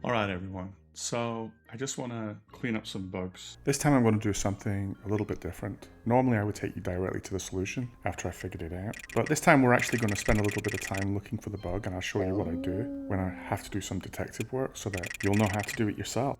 Alright everyone, so I just want to clean up some bugs. This time I'm going to do something a little bit different. Normally I would take you directly to the solution after I figured it out, but this time we're actually going to spend a little bit of time looking for the bug, and I'll show you what I do when I have to do some detective work so that you'll know how to do it yourself.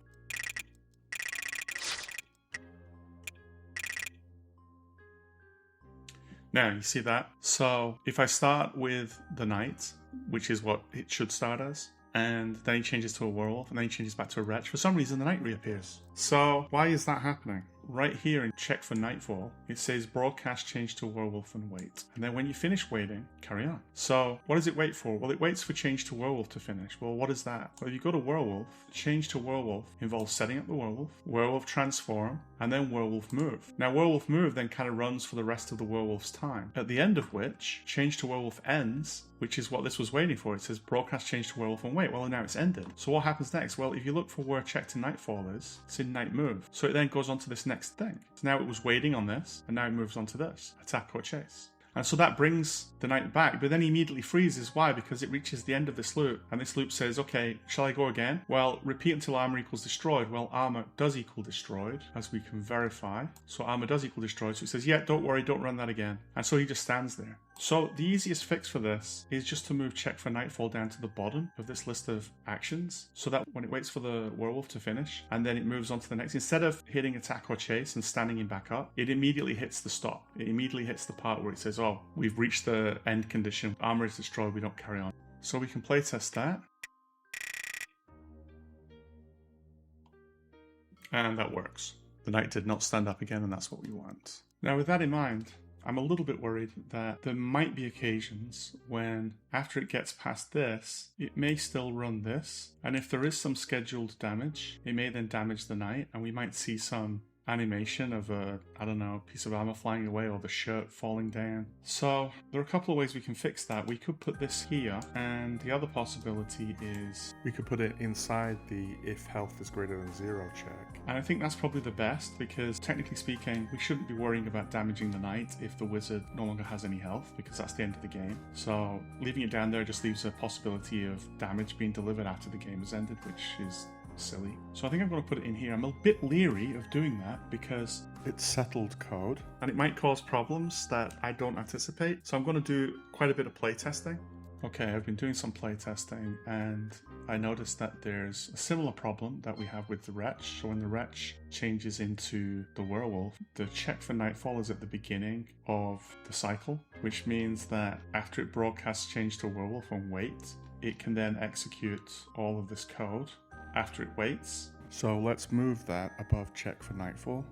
Now, you see that? So if I start with the knight, which is what it should start as, and then he changes to a werewolf, and then he changes back to a wretch, for some reason the knight reappears. So why is that happening? Right here in check for nightfall, it says broadcast change to werewolf and wait. And then when you finish waiting, carry on. So what does it wait for? Well, it waits for change to werewolf to finish. Well, what is that? Well, if you go to werewolf, change to werewolf involves setting up the werewolf transform, and then werewolf move. Now werewolf move then kind of runs for the rest of the werewolf's time, at the end of which change to werewolf ends, which is what this was waiting for. It says broadcast change to werewolf and wait. Well, now it's ended. So what happens next? Well, if you look for where check to nightfall is, it's in night move. So it then goes on to this next thing. So now it was waiting on this, and now it moves on to this, attack or chase. And so that brings the knight back, but then he immediately freezes. Why? Because it reaches the end of this loop, and this loop says, okay, shall I go again? Well, repeat until armor equals destroyed. Well, armor does equal destroyed, as we can verify. So armor does equal destroyed. So it says, yeah, don't worry, don't run that again. And so he just stands there. So the easiest fix for this is just to move check for nightfall down to the bottom of this list of actions, so that when it waits for the werewolf to finish, and then it moves on to the next, instead of hitting attack or chase and standing him back up, it immediately hits the stop. It immediately hits the part where it says, oh, we've reached the end condition, armor is destroyed, we don't carry on. So we can playtest that. And that works. The knight did not stand up again, and that's what we want. Now with that in mind, I'm a little bit worried that there might be occasions when, after it gets past this, it may still run this, and if there is some scheduled damage, it may then damage the knight, and we might see some animation of a, I don't know, piece of armor flying away or the shirt falling down. So there are a couple of ways we can fix that. We could put this here, and the other possibility is we could put it inside the if health is greater than 0 check. And I think that's probably the best, because technically speaking, we shouldn't be worrying about damaging the knight if the wizard no longer has any health, because that's the end of the game. So leaving it down there just leaves a possibility of damage being delivered after the game has ended, which is silly. So I think I'm going to put it in here. I'm a bit leery of doing that because it's settled code and it might cause problems that I don't anticipate. So I'm going to do quite a bit of playtesting. Okay, I've been doing some playtesting and I noticed that there's a similar problem that we have with the wretch. So when the wretch changes into the werewolf, the check for nightfall is at the beginning of the cycle, which means that after it broadcasts change to werewolf and wait, it can then execute all of this code after it waits. So let's move that above check for nightfall.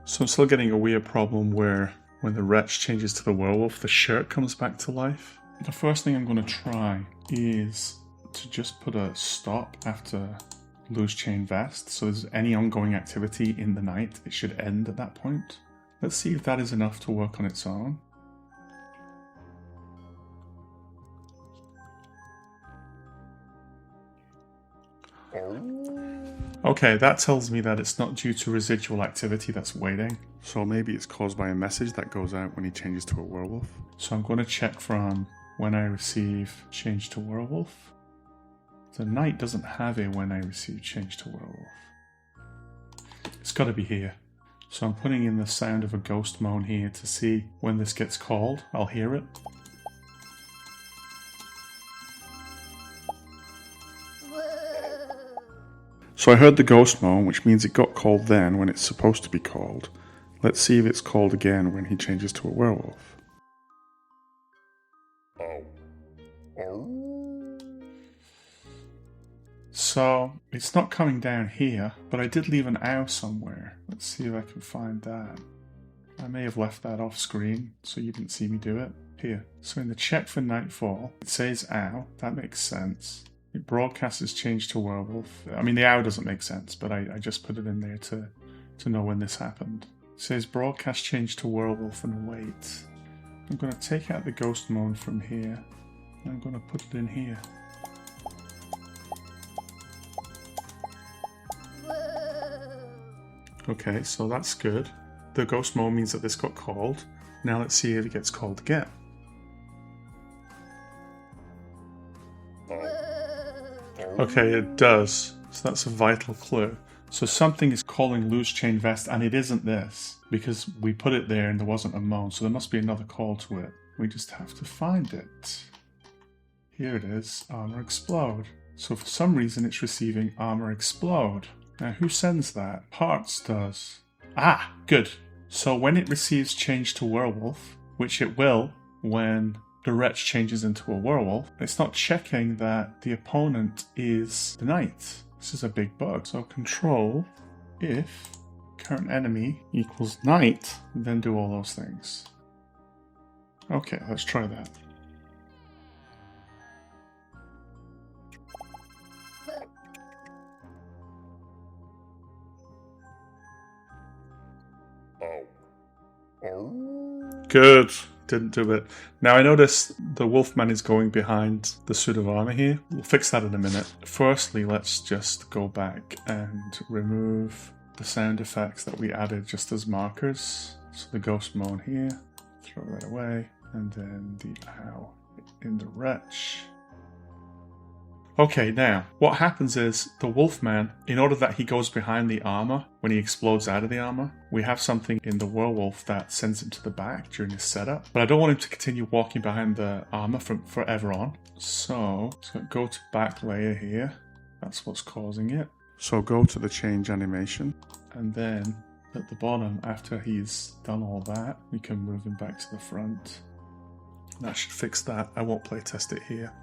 So I'm still getting a weird problem where when the wretch changes to the werewolf, the shirt comes back to life. The first thing I'm going to try is to just put a stop after loose chain vest. So there's any ongoing activity in the night, it should end at that point. Let's see if that is enough to work on its own. Okay, that tells me that it's not due to residual activity that's waiting. So maybe it's caused by a message that goes out when he changes to a werewolf. So I'm going to check from when I receive change to werewolf. The knight doesn't have a when I receive change to werewolf. It's got to be here. So I'm putting in the sound of a ghost moan here to see when this gets called. I'll hear it. So I heard the ghost moan, which means it got called then when it's supposed to be called. Let's see if it's called again when he changes to a werewolf. So it's not coming down here, but I did leave an ow somewhere. Let's see if I can find that. I may have left that off screen, so you didn't see me do it. Here. So in the check for nightfall, it says ow. That makes sense. It broadcasts as change to werewolf. I mean, the ow doesn't make sense, but I just put it in there to know when this happened. It says broadcast change to werewolf and wait. I'm going to take out the ghost moan from here. And I'm going to put it in here. Okay, so that's good. The ghost mode means that this got called. Now let's see if it gets called again. Okay, it does. So that's a vital clue. So something is calling Loose Chain Vest, and it isn't this, because we put it there and there wasn't a moan, so there must be another call to it. We just have to find it. Here it is, Armor Explode. So for some reason it's receiving Armor Explode. Now who sends that? Parts does. Ah, good. So when it receives Change to Werewolf, which it will when the Wretch changes into a werewolf, it's not checking that the opponent is the knight. This is a big bug. So control if current enemy equals knight, then do all those things. Okay, let's try that. Good. Didn't do it. Now I notice the Wolfman is going behind the suit of armor here. We'll fix that in a minute. Firstly, let's just go back and remove the sound effects that we added just as markers. So the ghost moan here, throw that away, and then the ow in the wretch. Okay, now, what happens is the Wolfman, in order that he goes behind the armor, when he explodes out of the armor, we have something in the werewolf that sends him to the back during his setup. But I don't want him to continue walking behind the armor from forever on. So, go to back layer here. That's what's causing it. So go to the change animation. And then, at the bottom, after he's done all that, we can move him back to the front. That should fix that. I won't playtest it here.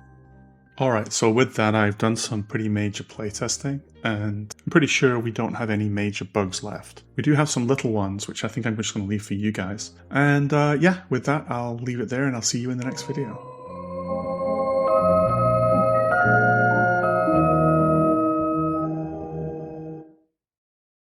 Alright, so with that I've done some pretty major playtesting, and I'm pretty sure we don't have any major bugs left. We do have some little ones, which I think I'm just going to leave for you guys. And yeah, with that I'll leave it there and I'll see you in the next video.